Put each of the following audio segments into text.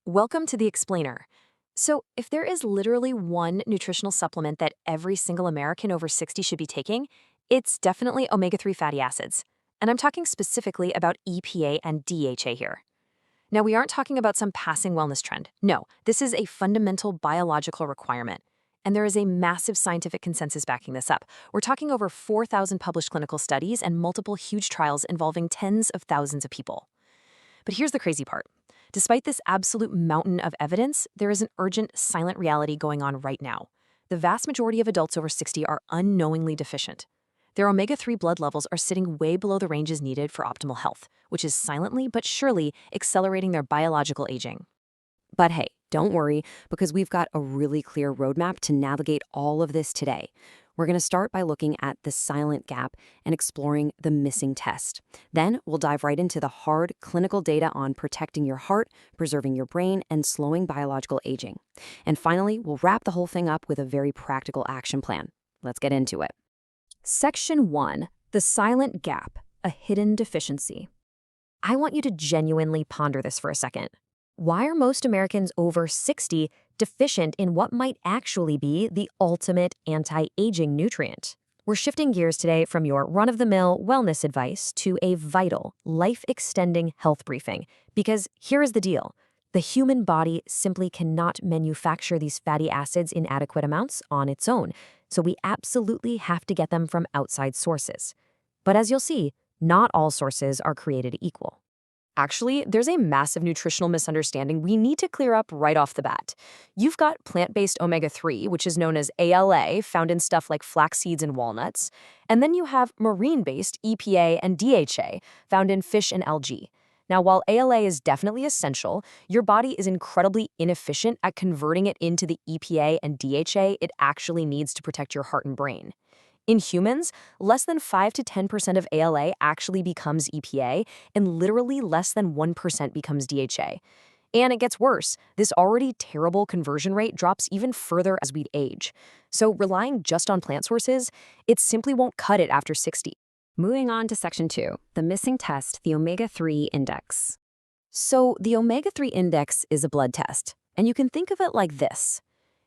Welcome to the Explainer. So, if there is literally one nutritional supplement that every single American over 60 should be taking, it's definitely omega-3 fatty acids. And I'm talking specifically about EPA and DHA here. Now, we aren't talking about some passing wellness trend. No, this is a fundamental biological requirement. And there is a massive scientific consensus backing this up. We're talking over 4,000 published clinical studies and multiple huge trials involving tens of thousands of people. But here's the crazy part. Despite this absolute mountain of evidence, there is an urgent, silent reality going on right now. The vast majority of adults over 60 are unknowingly deficient. Their omega-3 blood levels are sitting way below the ranges needed for optimal health, which is silently but surely accelerating their biological aging. But hey, don't worry, because we've got a really clear roadmap to navigate all of this today. We're going to start by looking at the silent gap and exploring the missing test. Then we'll dive right into the hard clinical data on protecting your heart, preserving your brain, and slowing biological aging. And finally, we'll wrap the whole thing up with a very practical action plan. Let's get into it. Section 1, the silent gap, a hidden deficiency. I want you to genuinely ponder this for a second. Why are most Americans over 60 deficient in what might actually be the ultimate anti-aging nutrient? We're shifting gears today from your run-of-the-mill wellness advice to a vital, life-extending health briefing. Because here is the deal. The human body simply cannot manufacture these fatty acids in adequate amounts on its own, so we absolutely have to get them from outside sources. But as you'll see, not all sources are created equal. Actually, there's a massive nutritional misunderstanding we need to clear up right off the bat. You've got plant-based omega-3, which is known as ALA, found in stuff like flax seeds and walnuts. And then you have marine-based EPA and DHA, found in fish and algae. Now, while ALA is definitely essential, your body is incredibly inefficient at converting it into the EPA and DHA it actually needs to protect your heart and brain. In humans, less than 5 to 10% of ALA actually becomes EPA, and literally less than 1% becomes DHA. And it gets worse. This already terrible conversion rate drops even further as we age. So relying just on plant sources, it simply won't cut it after 60. Moving on to Section 2, the missing test, the Omega-3 index. So the Omega-3 index is a blood test, and you can think of it like this.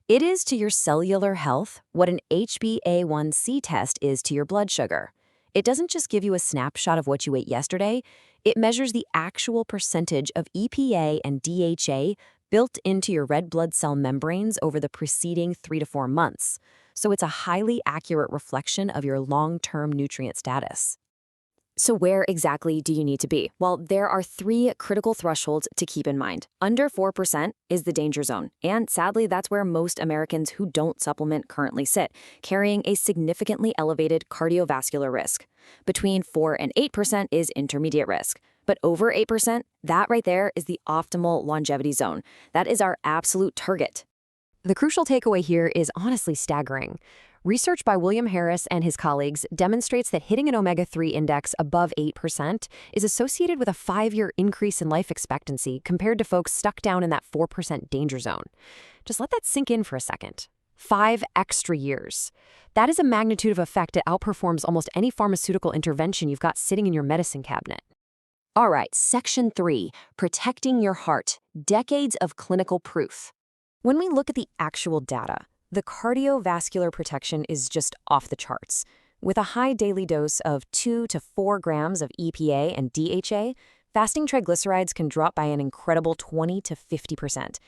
It is to your cellular health what an HbA1c test is to your blood sugar. It doesn't just give you a snapshot of what you ate yesterday, it measures the actual percentage of EPA and DHA built into your red blood cell membranes over the preceding 3 to 4 months. So it's a highly accurate reflection of your long-term nutrient status. So where exactly do you need to be? Well, there are 3 critical thresholds to keep in mind. Under 4% is the danger zone, and sadly, that's where most Americans who don't supplement currently sit, carrying a significantly elevated cardiovascular risk. Between 4 and 8% is intermediate risk. But over 8%, that right there is the optimal longevity zone. That is our absolute target. The crucial takeaway here is honestly staggering. Research by William Harris and his colleagues demonstrates that hitting an omega-3 index above 8% is associated with a 5-year increase in life expectancy compared to folks stuck down in that 4% danger zone. Just let that sink in for a second. 5 extra years. That is a magnitude of effect that outperforms almost any pharmaceutical intervention you've got sitting in your medicine cabinet. All right, Section 3, protecting your heart, decades of clinical proof. When we look at the actual data, the cardiovascular protection is just off the charts. With a high daily dose of 2 to 4 grams of EPA and DHA, fasting triglycerides can drop by an incredible 20 to 50%.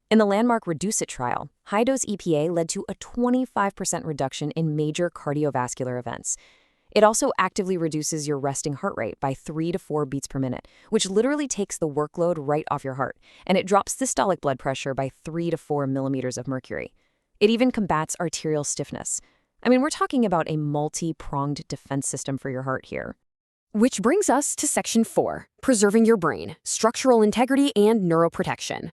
In the landmark Reduce It trial, high-dose EPA led to a 25% reduction in major cardiovascular events. It also actively reduces your resting heart rate by 3 to 4 beats per minute, which literally takes the workload right off your heart, and it drops systolic blood pressure by 3 to 4 millimeters of mercury. It even combats arterial stiffness. I mean, we're talking about a multi-pronged defense system for your heart here. Which brings us to Section 4, preserving your brain, structural integrity, and neuroprotection.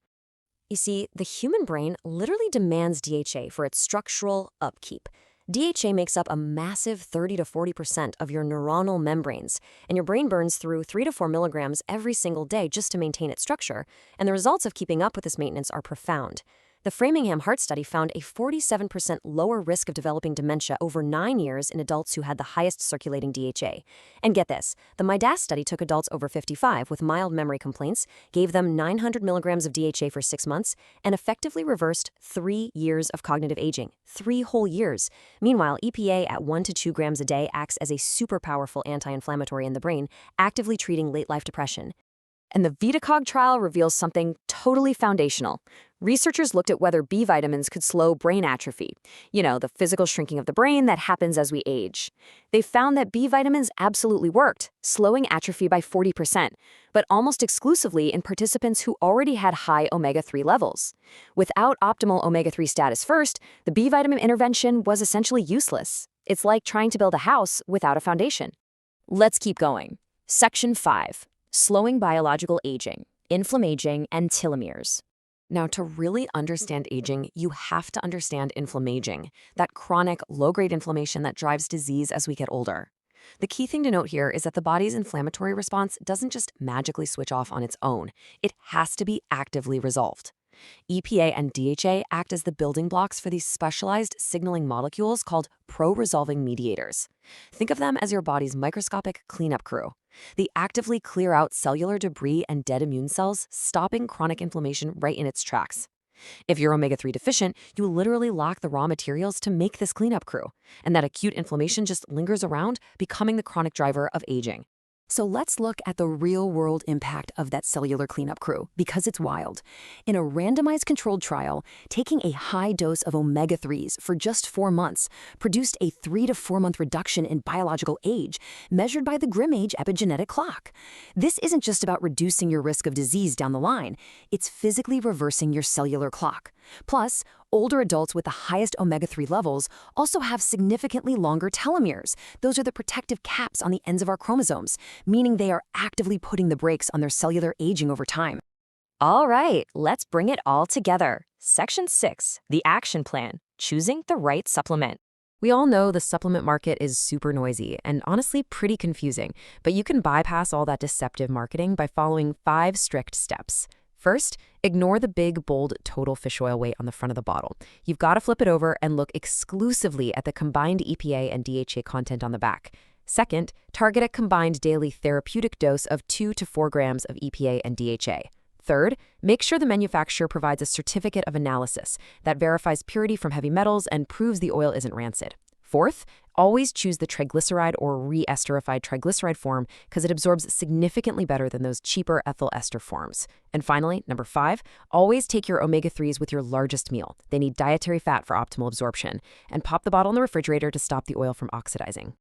You see, the human brain literally demands DHA for its structural upkeep. DHA makes up a massive 30 to 40% of your neuronal membranes, and your brain burns through 3 to 4 milligrams every single day just to maintain its structure, and the results of keeping up with this maintenance are profound. The Framingham Heart Study found a 47% lower risk of developing dementia over 9 years in adults who had the highest circulating DHA. And get this, the MIDAS study took adults over 55 with mild memory complaints, gave them 900 milligrams of DHA for 6 months, and effectively reversed 3 years of cognitive aging. 3 whole years. Meanwhile, EPA at 1 to 2 grams a day acts as a super powerful anti-inflammatory in the brain, actively treating late-life depression. And the VitaCog trial reveals something totally foundational. Researchers looked at whether B vitamins could slow brain atrophy. You know, the physical shrinking of the brain that happens as we age. They found that B vitamins absolutely worked, slowing atrophy by 40%, but almost exclusively in participants who already had high omega-3 levels. Without optimal omega-3 status first, the B vitamin intervention was essentially useless. It's like trying to build a house without a foundation. Let's keep going. Section 5. Slowing biological aging, inflammaging, and telomeres. Now, to really understand aging, you have to understand inflammaging, that chronic, low-grade inflammation that drives disease as we get older. The key thing to note here is that the body's inflammatory response doesn't just magically switch off on its own. It has to be actively resolved. EPA and DHA act as the building blocks for these specialized signaling molecules called pro-resolving mediators. Think of them as your body's microscopic cleanup crew. They actively clear out cellular debris and dead immune cells, stopping chronic inflammation right in its tracks. If you're omega-3 deficient, you literally lack the raw materials to make this cleanup crew, and that acute inflammation just lingers around, becoming the chronic driver of aging. So let's look at the real-world impact of that cellular cleanup crew, because it's wild. In a randomized controlled trial, taking a high dose of omega-3s for just 4 months produced a 3 to 4 month reduction in biological age, measured by the Grim-Age epigenetic clock. This isn't just about reducing your risk of disease down the line, it's physically reversing your cellular clock. Plus, older adults with the highest omega-3 levels also have significantly longer telomeres. Those are the protective caps on the ends of our chromosomes, meaning they are actively putting the brakes on their cellular aging over time. All right, let's bring it all together. Section 6, the action plan, choosing the right supplement. We all know the supplement market is super noisy and honestly pretty confusing, but you can bypass all that deceptive marketing by following 5 strict steps. First, ignore the big, bold total fish oil weight on the front of the bottle. You've got to flip it over and look exclusively at the combined EPA and DHA content on the back. Second, target a combined daily therapeutic dose of 2 to 4 grams of EPA and DHA. Third, make sure the manufacturer provides a certificate of analysis that verifies purity from heavy metals and proves the oil isn't rancid. Fourth, always choose the triglyceride or re-esterified triglyceride form because it absorbs significantly better than those cheaper ethyl ester forms. And finally, number 5, always take your omega-3s with your largest meal. They need dietary fat for optimal absorption. And pop the bottle in the refrigerator to stop the oil from oxidizing.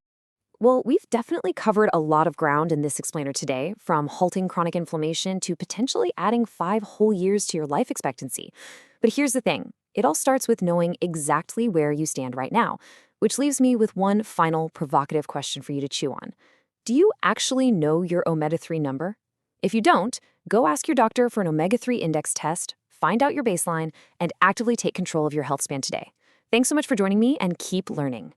Well, we've definitely covered a lot of ground in this explainer today, from halting chronic inflammation to potentially adding 5 whole years to your life expectancy. But here's the thing. It all starts with knowing exactly where you stand right now, which leaves me with one final provocative question for you to chew on. Do you actually know your omega-3 number? If you don't, go ask your doctor for an omega-3 index test, find out your baseline, and actively take control of your health span today. Thanks so much for joining me, and keep learning.